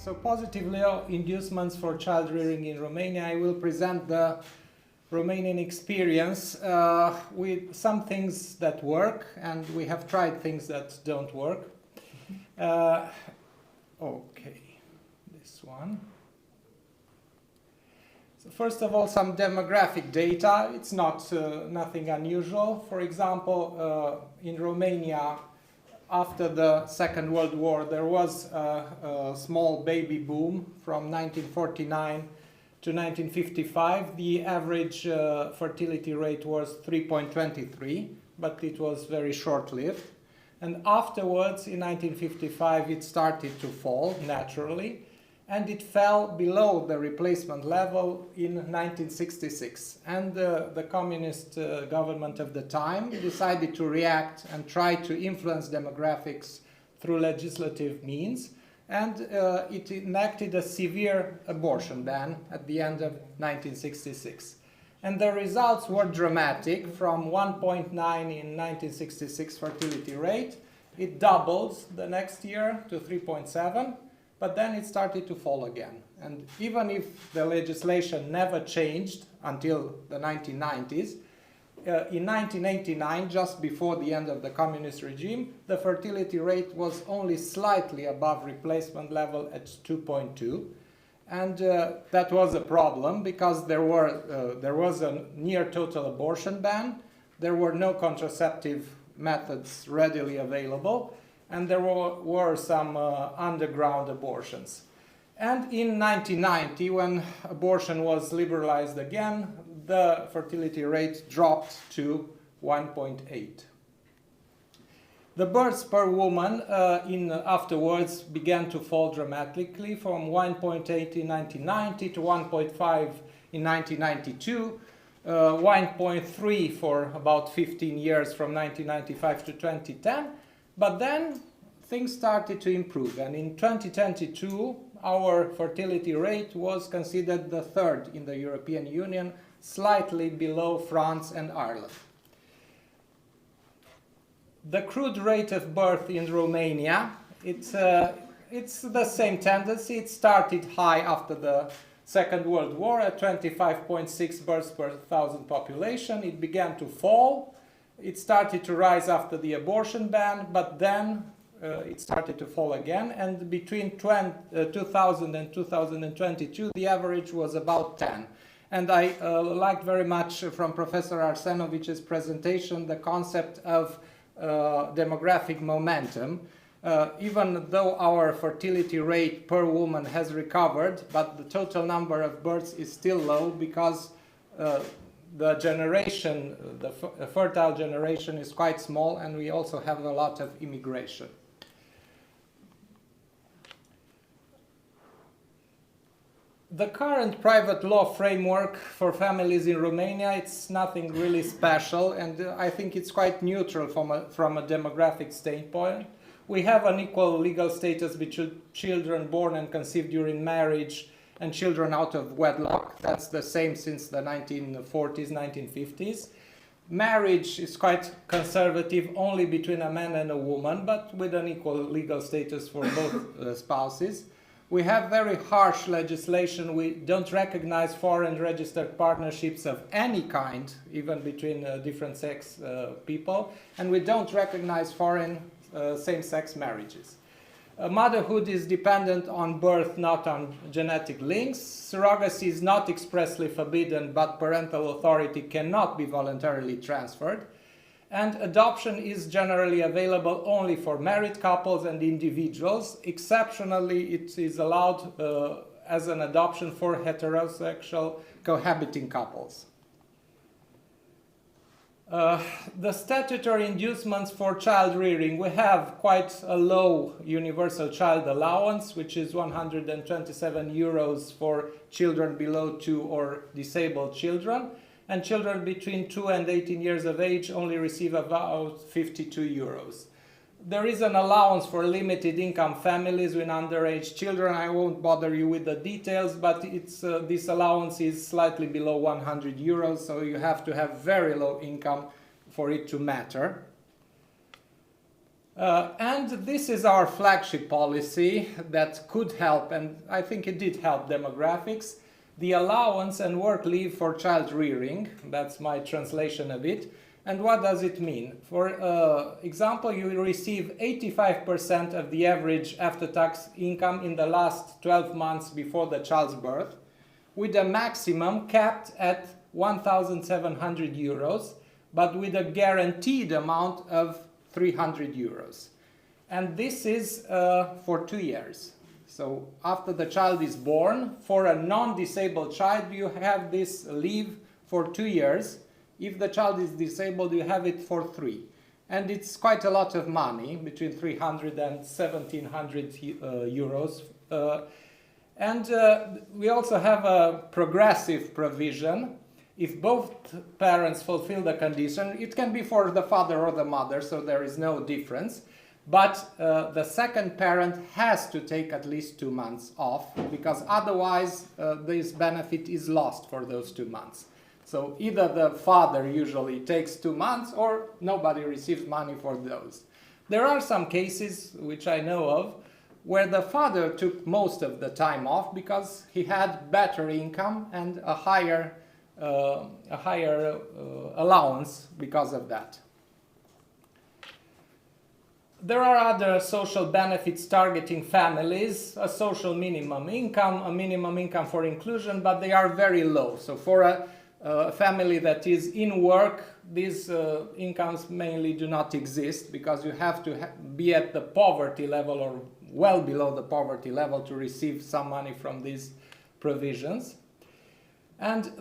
So positive law inducements for child rearing in Romania. I will present the Romanian experience with some things that work, and we have tried things that don't work. Okay, this one. So first of all, some demographic data. It's not nothing unusual. For example, in Romania, after the Second World War, there was a small baby boom from 1949 to 1955. The average fertility rate was 3.23, but it was very short-lived. And afterwards, in 1955, it started to fall naturally, and it fell below the replacement level in 1966. And the communist government of the time decided to react and try to influence demographics through legislative means, and it enacted a severe abortion ban at the end of 1966. And the results were dramatic. From 1.9 in 1966 fertility rate, it doubles the next year to 3.7. But then it started to fall again. And even if the legislation never changed until the 1990s, in 1989, just before the end of the communist regime, the fertility rate was only slightly above replacement level at 2.2. And that was a problem because there was a near total abortion ban, there were no contraceptive methods readily available, and there were some underground abortions. And in 1990, when abortion was liberalized again, the fertility rate dropped to 1.8. The births per woman afterwards began to fall dramatically from 1.8 in 1990 to 1.5 in 1992, 1.3 for about 15 years from 1995 to 2010. But then things started to improve, and in 2022 our fertility rate was considered the third in the European Union, slightly below France and Ireland. The crude rate of birth in Romania, it's the same tendency. It started high after the Second World War at 25.6 births per thousand population. It began to fall. It started to rise after the abortion ban, but then it started to fall again. And between 2000 and 2022, the average was about 10. And I liked very much from Professor Arsenovic's presentation the concept of demographic momentum. Even though our fertility rate per woman has recovered, but the total number of births is still low because the generation, the fertile generation is quite small, and we also have a lot of immigration. The current private law framework for families in Romania, it's nothing really special, and I think it's quite neutral from a demographic standpoint. We have an equal legal status between children born and conceived during marriage and children out of wedlock. That's the same since the 1940s, 1950s. Marriage is quite conservative, only between a man and a woman, but with an equal legal status for both spouses. We have very harsh legislation. We don't recognize foreign registered partnerships of any kind, even between different sex people, and we don't recognize foreign same-sex marriages. Motherhood is dependent on birth, not on genetic links. Surrogacy is not expressly forbidden, but parental authority cannot be voluntarily transferred. And adoption is generally available only for married couples and individuals. Exceptionally, it is allowed as an adoption for heterosexual cohabiting couples. The statutory inducements for child rearing, we have quite a low universal child allowance, which is 127 euros for children below 2 or disabled children, and children between 2 and 18 years of age only receive about 52 euros. There is an allowance for limited income families with underage children. I won't bother you with the details, but this allowance is slightly below 100 euros, so you have to have very low income for it to matter. And this is our flagship policy that could help, and I think it did help demographics, the allowance and work leave for child rearing. That's my translation of it. And what does it mean? For example, you will receive 85% of the average after-tax income in the last 12 months before the child's birth, with a maximum capped at 1,700 euros, but with a guaranteed amount of 300 euros. And this is for 2 years. So after the child is born, for a non-disabled child, you have this leave for 2 years. If the child is disabled, you have it for 3. And it's quite a lot of money, between 300 and 1,700 euros. And we also have a progressive provision. If both parents fulfill the condition, it can be for the father or the mother, so there is no difference. But the second parent has to take at least 2 months off, because otherwise this benefit is lost for those 2 months. So either the father usually takes 2 months or nobody receives money for those. There are some cases, which I know of, where the father took most of the time off because he had better income and a higher allowance because of that. There are other social benefits targeting families, a social minimum income, a minimum income for inclusion, but they are very low. So for a family that is in work, these incomes mainly do not exist, because you have to be at the poverty level or well below the poverty level to receive some money from these provisions. And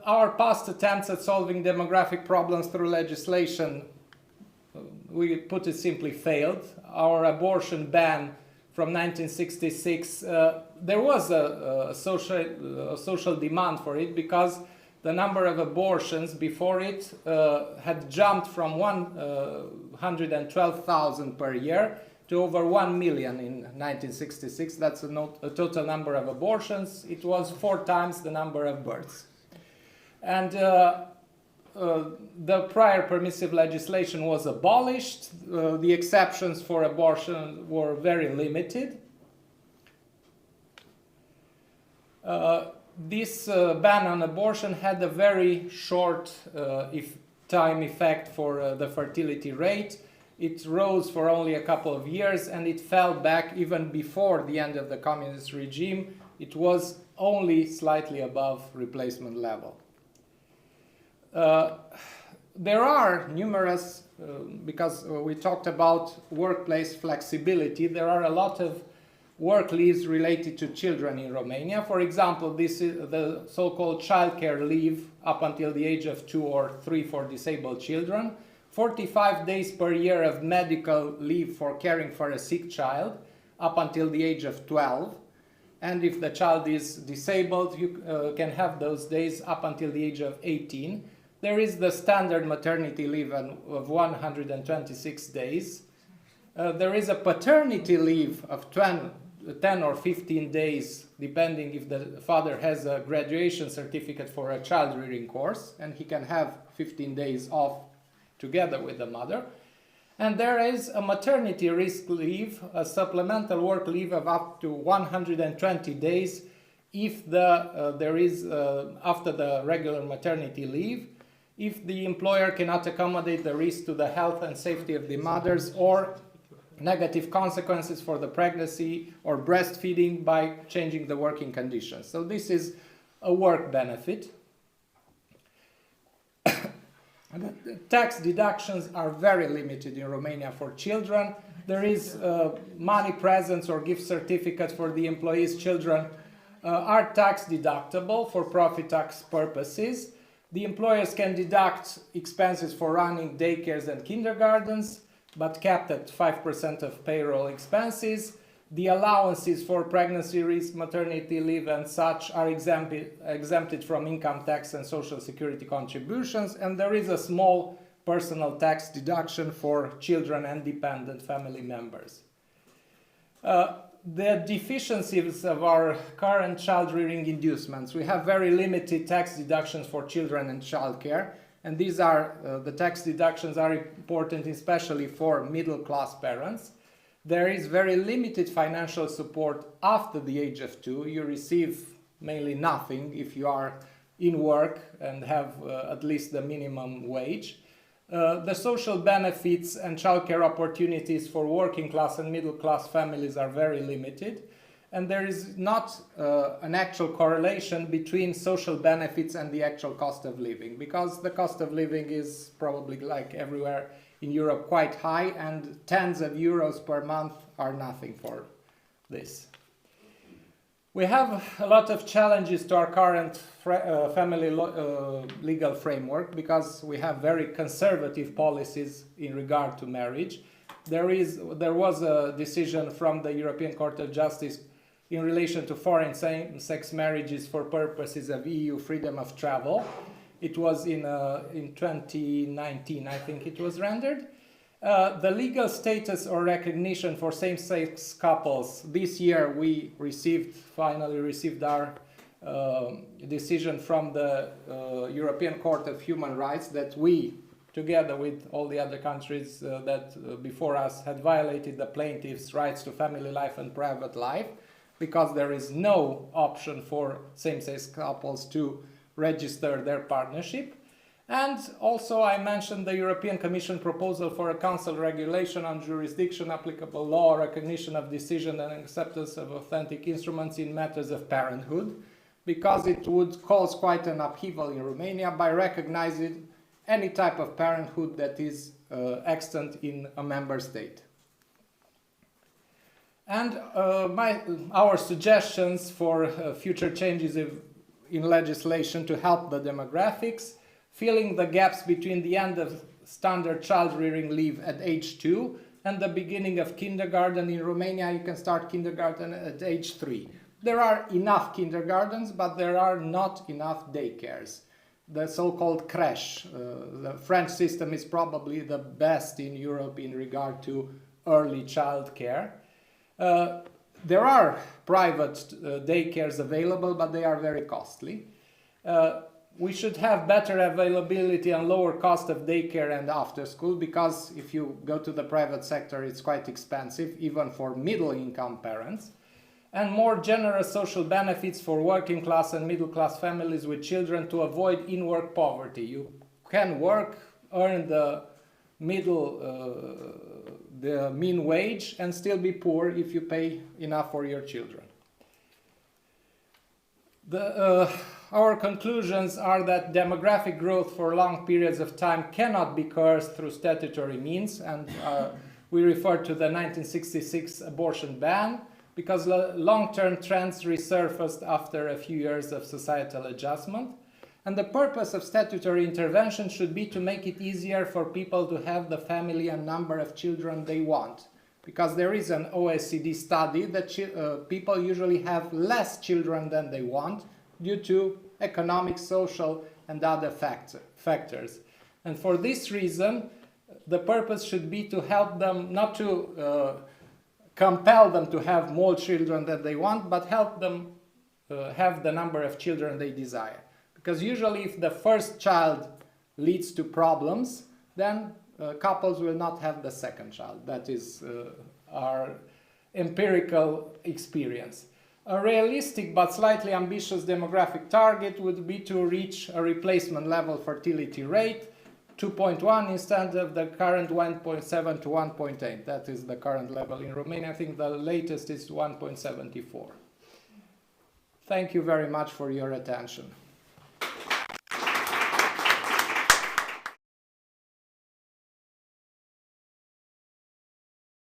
our past attempts at solving demographic problems through legislation, we put it simply, failed. Our abortion ban from 1966, there was a social demand for it, because the number of abortions before it had jumped from 112,000 per year to over 1 million in 1966. That's a total number of abortions. It was 4 times the number of births. And the prior permissive legislation was abolished. The exceptions for abortion were very limited. This ban on abortion had a very short time effect for the fertility rate. It rose for only a couple of years, and it fell back even before the end of the communist regime. It was only slightly above replacement level. There are numerous, because we talked about workplace flexibility, there are a lot of work leaves related to children in Romania. For example, this is the so-called childcare leave up until the age of 2 or 3 for disabled children, 45 days per year of medical leave for caring for a sick child up until the age of 12. And if the child is disabled, you can have those days up until the age of 18. There is the standard maternity leave of 126 days. There is a paternity leave of 10 or 15 days, depending if the father has a graduation certificate for a child rearing course, and he can have 15 days off together with the mother. And there is a maternity risk leave, a supplemental work leave of up to 120 days if there is, after the regular maternity leave, if the employer cannot accommodate the risk to the health and safety of the mothers or negative consequences for the pregnancy or breastfeeding by changing the working conditions. So this is a work benefit. Tax deductions are very limited in Romania for children. There is money presents or gift certificates for the employees' children are tax deductible for profit tax purposes. The employers can deduct expenses for running daycares and kindergartens, but capped at 5% of payroll expenses. The allowances for pregnancy risk, maternity leave and such are exempted from income tax and social security contributions, and there is a small personal tax deduction for children and dependent family members. The deficiencies of our current child rearing inducements. We have very limited tax deductions for children and childcare. And these are, the tax deductions are important especially for middle-class parents. There is very limited financial support after the age of 2. You receive mainly nothing if you are in work and have at least the minimum wage. The social benefits and childcare opportunities for working class and middle class families are very limited. And there is not an actual correlation between social benefits and the actual cost of living, because the cost of living is probably, like everywhere in Europe, quite high, and tens of euros per month are nothing for this. We have a lot of challenges to our current family legal framework, because we have very conservative policies in regard to marriage. There was a decision from the European Court of Justice in relation to foreign same-sex marriages for purposes of EU freedom of travel. It was in 2019, I think it was rendered. The legal status or recognition for same-sex couples, this year we finally received our decision from the European Court of Human Rights that we, together with all the other countries that before us, had violated the plaintiff's rights to family life and private life, because there is no option for same-sex couples to register their partnership. And also I mentioned the European Commission proposal for a Council regulation on jurisdiction, applicable law, recognition of decision and acceptance of authentic instruments in matters of parenthood, because it would cause quite an upheaval in Romania by recognizing any type of parenthood that is extant in a member state. And our suggestions for future changes in legislation to help the demographics: filling the gaps between the end of standard child rearing leave at age 2 and the beginning of kindergarten. In Romania, you can start kindergarten at age 3. There are enough kindergartens, but there are not enough daycares. The so-called crèche. The French system is probably the best in Europe in regard to early child care. There are private daycares available, but they are very costly. We should have better availability and lower cost of daycare and after school, because if you go to the private sector, it's quite expensive, even for middle-income parents. And more generous social benefits for working class and middle class families with children to avoid in-work poverty. You can work, earn the mean wage, and still be poor if you pay enough for your children. Our conclusions are that demographic growth for long periods of time cannot be cursed through statutory means, and we refer to the 1966 abortion ban, because long-term trends resurfaced after a few years of societal adjustment. And the purpose of statutory intervention should be to make it easier for people to have the family and number of children they want. Because there is an OECD study that people usually have less children than they want due to economic, social, and other factors. And for this reason, the purpose should be to help them, not to compel them to have more children than they want, but help them have the number of children they desire. Because usually if the first child leads to problems, then couples will not have the second child. That is our empirical experience. A realistic but slightly ambitious demographic target would be to reach a replacement level fertility rate, 2.1 instead of the current 1.7 to 1.8. That is the current level in Romania. I think the latest is 1.74. Thank you very much for your attention.